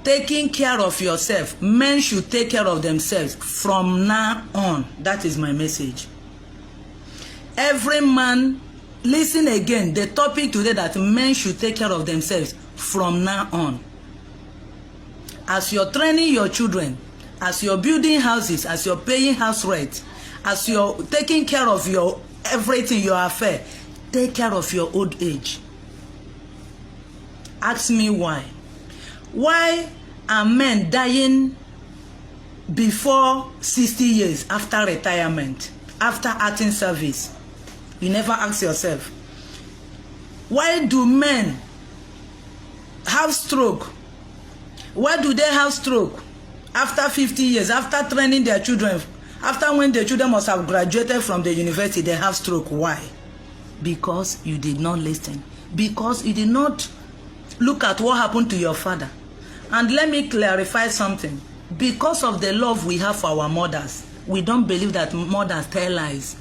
taking care of yourself. Men should take care of themselves from now on. That is my message. Every man, listen again, the topic today that men should take care of themselves from now on. As you're training your children, as you're building houses, as you're paying house rent, as you're taking care of your everything, your affair, take care of your old age. Ask me why. Why are men dying before 60 years after retirement, after acting service? You never ask yourself. Why do men have stroke? Why do they have stroke after 50 years, after training their children, after when their children must have graduated from the university, they have stroke? Why? Because you did not listen. Because you did not look at what happened to your father. And let me clarify something. Because of the love we have for our mothers, we don't believe that mothers tell lies.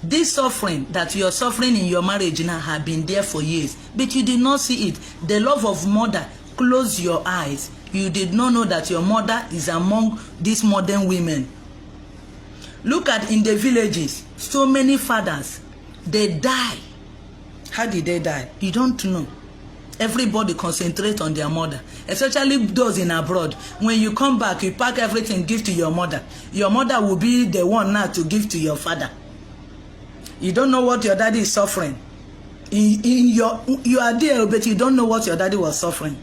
This suffering that you are suffering in your marriage now have been there for years, but you did not see it. The love of mother closed your eyes. You did not know that your mother is among these modern women. Look at in the villages, so many fathers, they die. How did they die? You don't know. Everybody concentrate on their mother, especially those in abroad. When you come back, you pack everything, give to your mother. Your mother will be the one now to give to your father. You don't know what your daddy is suffering. You are there, but you don't know what your daddy was suffering.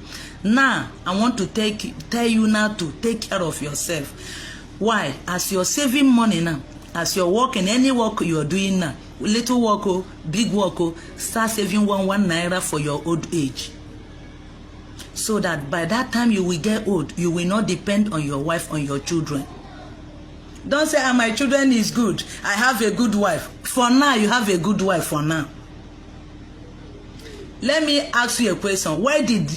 Now, I want to tell you now to take care of yourself. Why? As you're saving money now, as you're working, any work you're doing now, little work, big work, start saving one naira for your old age. So that by that time you will get old, you will not depend on your wife, on your children. Don't say, my children is good. I have a good wife. For now, you have a good wife for now. Let me ask you a question. Why did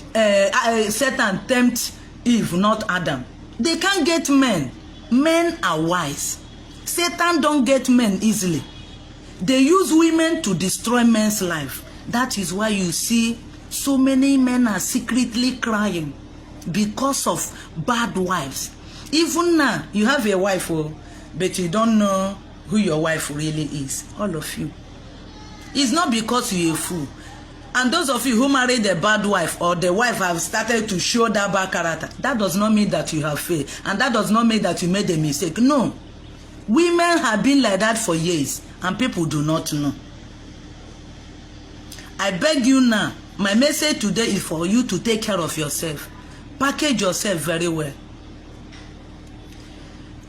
Satan tempt Eve, not Adam? They can't get men. Men are wise. Satan don't get men easily. They use women to destroy men's life. That is why you see so many men are secretly crying because of bad wives. Even now, you have a wife, but you don't know who your wife really is. All of you. It's not because you're a fool. And those of you who married a bad wife, or the wife have started to show that bad character, that does not mean that you have failed. And that does not mean that you made a mistake. No. Women have been like that for years, and people do not know. I beg you now, my message today is for you to take care of yourself. Package yourself very well.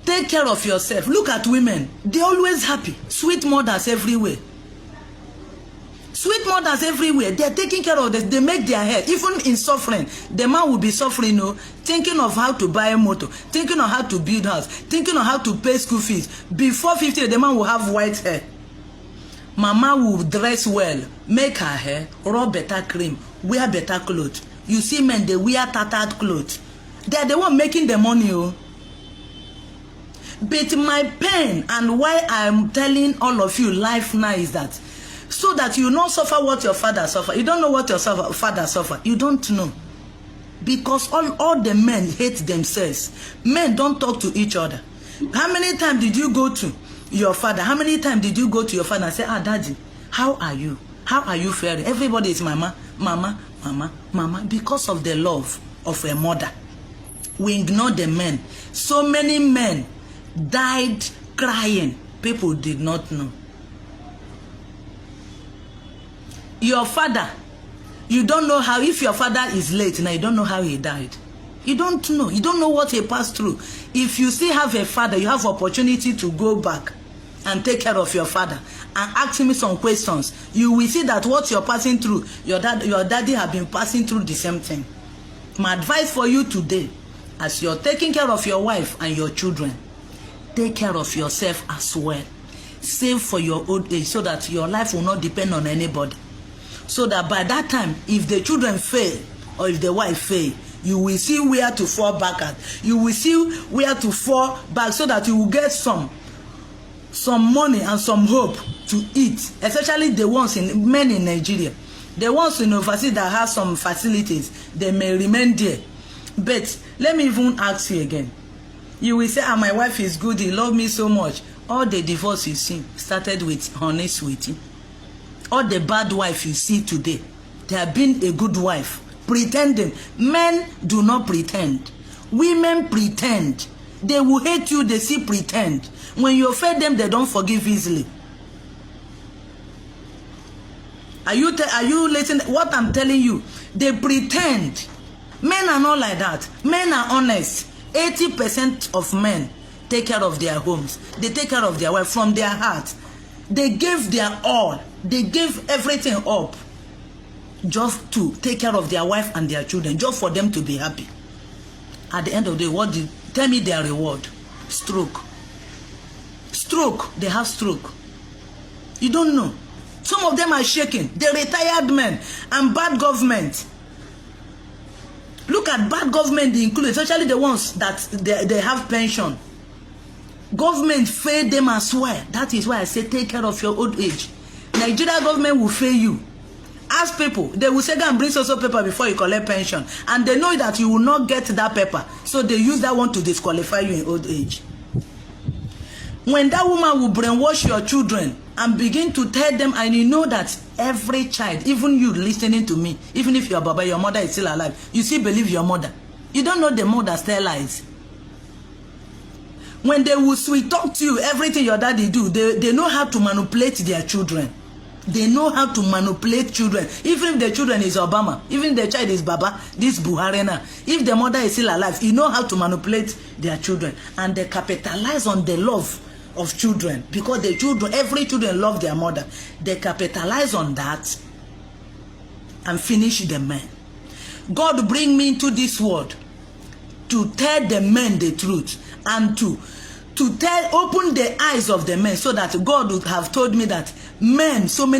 Take care of yourself. Look at women. They're always happy. Sweet mothers everywhere. Sweet mothers everywhere. They're taking care of this. They make their hair. Even in suffering, the man will be suffering, thinking of how to buy a motor, thinking of how to build house, thinking of how to pay school fees. Before 50, the man will have white hair. Mama will dress well, make her hair, rub better cream, wear better clothes. You see men, they wear tattered clothes. They're the one making the money, But my pain and why I'm telling all of you life now is that so that you not suffer what your father suffered. You don't know what your father suffered. You don't know. Because all the men hate themselves. Men don't talk to each other. How many times did you go to your father? How many times did you go to your father and say, daddy, how are you? How are you faring? Everybody is mama, mama, mama, mama. Because of the love of a mother. We ignore the men. So many men died crying. People did not know. Your father, you don't know how, if your father is late now, you don't know how he died. You don't know. You don't know what he passed through. If you still have a father, you have opportunity to go back and take care of your father and ask me some questions. You will see that what you're passing through, your daddy have been passing through the same thing. My advice for you today, as you're taking care of your wife and your children, take care of yourself as well. Save for your old age so that your life will not depend on anybody. So that by that time, if the children fail or if the wife fail, you will see where to fall back at. You will see where to fall back so that you will get some money and some hope to eat. Especially the ones men in Nigeria. The ones in overseas that have some facilities, they may remain there. But let me even ask you again. You will say, my wife is good, he loved me so much. All the divorce you see started with honey, sweetie. All the bad wife you see today, they have been a good wife, pretending. Men do not pretend. Women pretend. They will hate you, they see pretend. When you offend them, they don't forgive easily. Are you listening? What I'm telling you, they pretend. Men are not like that. Men are honest. 80% of men take care of their homes. They take care of their wife from their heart. They gave their all. They gave everything up just to take care of their wife and their children, just for them to be happy. At the end of the day, tell me their reward? Stroke. Stroke. They have stroke. You don't know. Some of them are shaking. They're retired men and bad government. Look at bad government, they include, especially the ones that they have pension. Government fail them as well. That is why I say take care of your old age. Nigeria government will fail you. Ask people, they will say go and bring social paper before you collect pension. And they know that you will not get that paper. So they use that one to disqualify you in old age. When that woman will brainwash your children and begin to tell them, and you know that every child, even you listening to me, even if your baba, your mother is still alive, you still believe your mother. You don't know the mother tell lies. When they will sweet talk to you, everything your daddy do, they know how to manipulate their children. They know how to manipulate children. Even if the children is Obama, even if the child is Baba, this Buhari now, if the mother is still alive, you know how to manipulate their children. And they capitalize on the love of children, because the children, every children love their mother. They capitalize on that and finish the men. God bring me into this world to tell the men the truth and to open the eyes of the men, so that God would have told me that men, so many